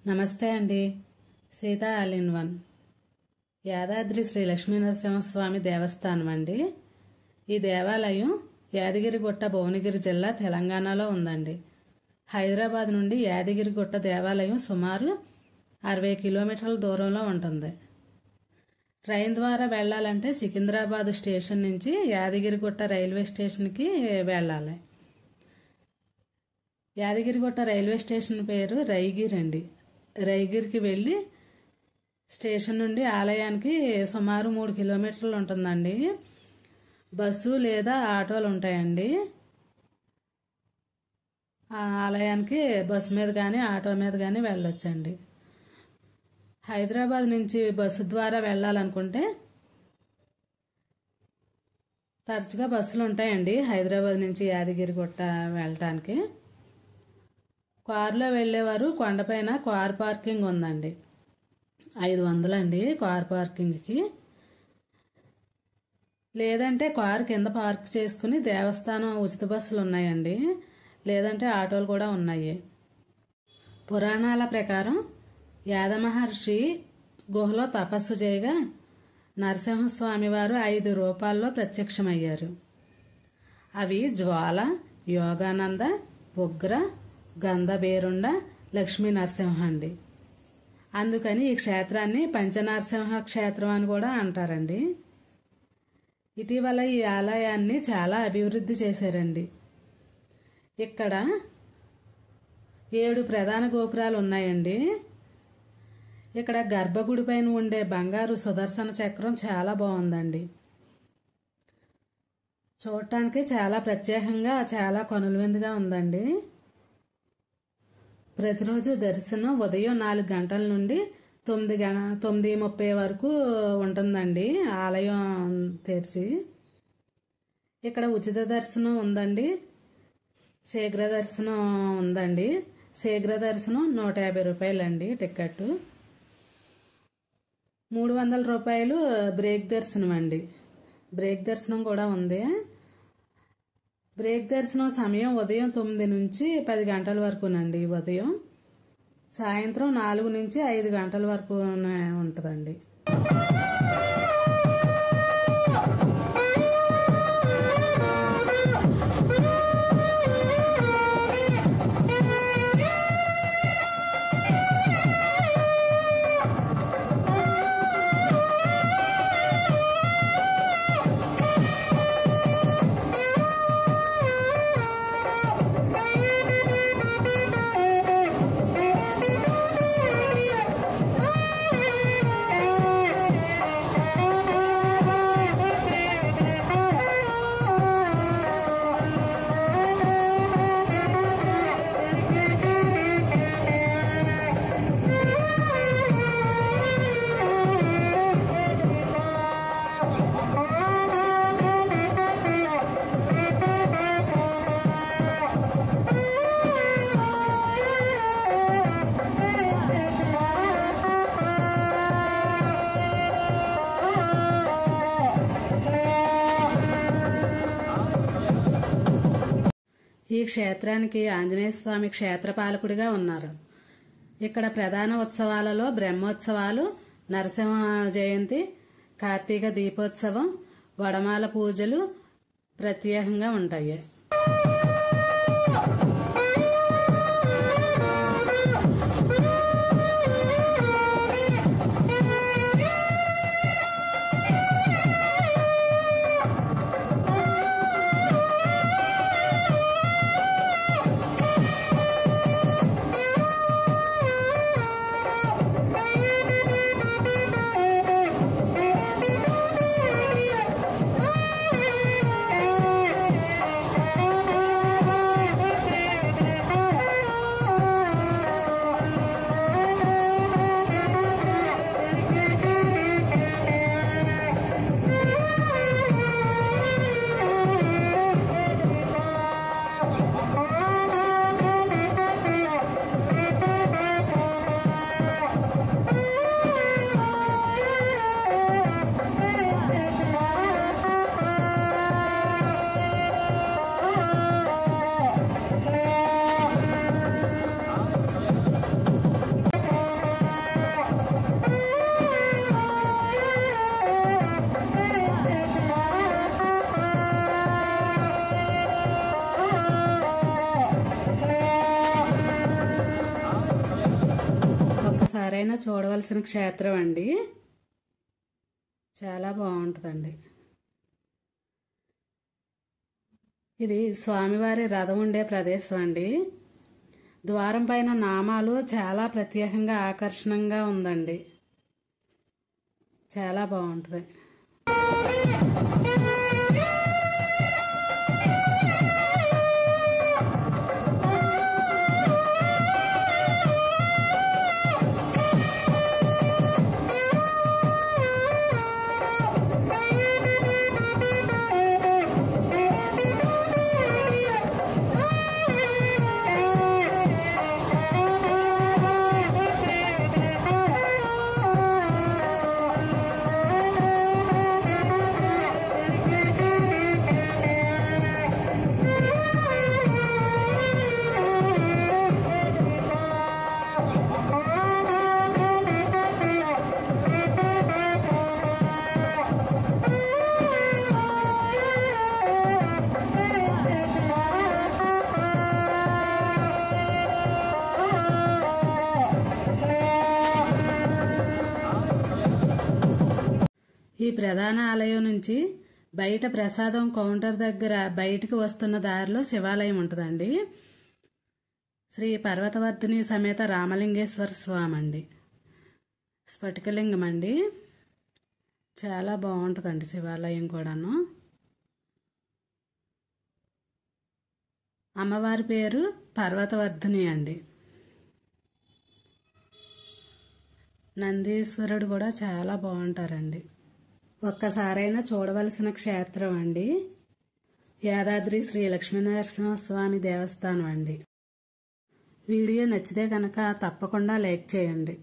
నమస్తే అండి. Sita all in one Yadadri Sri Lakshminarasimhaswamy దేవస్థానం అండి. ఈ దేవాలయం యాదగిరిగుట్ట, భువనగిరి జిల్లా, తెలంగాణలో ఉందండి. హైదరాబాద్ నుండి యాదగిరిగుట్ట దేవాలయం సుమారు 60 కిలోమీటర్ల దూరంలో ఉంటుంది. ట్రైన్ ద్వారా వెళ్లాలంటే సికింద్రాబాద్ స్టేషన్ నుంచి యాదగిరిగుట్ట రైల్వే స్టేషన్కి వెళ్ళాలి. యాదగిరిగుట్ట రైల్వే స్టేషన్ పేరు రైగిరి అండి. రైగిరికి వెళ్ళి స్టేషన్ నుండి ఆలయానికి సుమారు 3 కిలోమీటర్లు ఉంటుందండి. బస్సు లేదా ఆటోలు ఉంటాయండి. ఆ ఆలయానికి బస్సు మీద కానీ ఆటో మీద కానీ వెళ్ళొచ్చండి. హైదరాబాద్ నుంచి బస్సు ద్వారా వెళ్ళాలనుకుంటే తరచుగా బస్సులు ఉంటాయండి. హైదరాబాద్ నుంచి యాదగిరిగుట్ట వెళ్ళటానికి కారులో వెళ్ళేవారు కొండపైన కార్ పార్కింగ్ ఉందండి. 500 అండి కార్ పార్కింగ్కి. లేదంటే కారు కింద పార్క్ చేసుకుని దేవస్థానం ఉచిత బస్సులు ఉన్నాయండి. లేదంటే ఆటోలు కూడా ఉన్నాయి. పురాణాల ప్రకారం యాదమహర్షి గుహలో తపస్సు చేయగా నరసింహస్వామి వారు 5 రూపాల్లో ప్రత్యక్షమయ్యారు. అవి జ్వాల, యోగానంద, ఉగ్ర, గంధబేరుండ, లక్ష్మీ నరసింహ అండి. అందుకని ఈ క్షేత్రాన్ని పంచనరసింహ క్షేత్రం అని కూడా అంటారండి. ఇటీవల ఈ ఆలయాన్ని చాలా అభివృద్ధి చేశారండి. ఇక్కడ 7 ప్రధాన గోపురాలు ఉన్నాయండి. ఇక్కడ గర్భగుడి పైన ఉండే బంగారు సుదర్శన చక్రం చాలా బాగుందండి. చూడటానికి చాలా ప్రత్యేకంగా, చాలా కనులవిందుగా ఉందండి. ప్రతిరోజు దర్శనం ఉదయం 4 గంటల నుండి 9:30 వరకు ఉంటుందండి ఆలయం తెరిచి. ఇక్కడ ఉచిత దర్శనం ఉందండి, శీఘ్ర దర్శనం ఉందండి. శీఘ్ర దర్శనం 150 రూపాయలండి టికెట్. 300 రూపాయలు బ్రేక్ దర్శనం అండి. బ్రేక్ దర్శనం కూడా ఉంది. బ్రేక్ దర్శనం సమయం ఉదయం 9 నుంచి 10 గంటల వరకునండి. ఉదయం సాయంత్రం 4 నుంచి 5 గంటల వరకు ఉంటుందండి. ఈ క్షేత్రానికి ఆంజనేయ స్వామి క్షేత్రపాలకుడిగా ఉన్నారు. ఇక్కడ ప్రధాన ఉత్సవాలలో బ్రహ్మోత్సవాలు, నరసింహ జయంతి, కార్తీక దీపోత్సవం, వడమాల పూజలు ప్రత్యేకంగా ఉంటాయి. ఒక్కసారైనా చూడవలసిన క్షేత్రం అండి. చాలా బాగుంటుందండి. ఇది స్వామివారి రథం ఉండే ప్రదేశం అండి. ద్వారం పైన నామాలు చాలా ప్రత్యేకంగా ఆకర్షణంగా ఉందండి. చాలా బాగుంటుంది. ఈ ప్రధాన ఆలయం నుంచి బయట ప్రసాదం కౌంటర్ దగ్గర బయటికి వస్తున్న దారిలో శివాలయం ఉంటుందండి. శ్రీ పర్వతవర్ధిని సమేత రామలింగేశ్వర స్వామి అండి. స్ఫటికలింగం అండి. చాలా బాగుంటుందండి శివాలయం కూడాను. అమ్మవారి పేరు పర్వతవర్ధిని అండి. నందీశ్వరుడు కూడా చాలా బాగుంటారండి. ఒక్కసారైనా చూడవలసిన క్షేత్రం అండి. యాదాద్రి శ్రీ లక్ష్మీనరసింహస్వామి దేవస్థానం అండి. వీడియో నచ్చితే కనుక తప్పకుండా లైక్ చేయండి.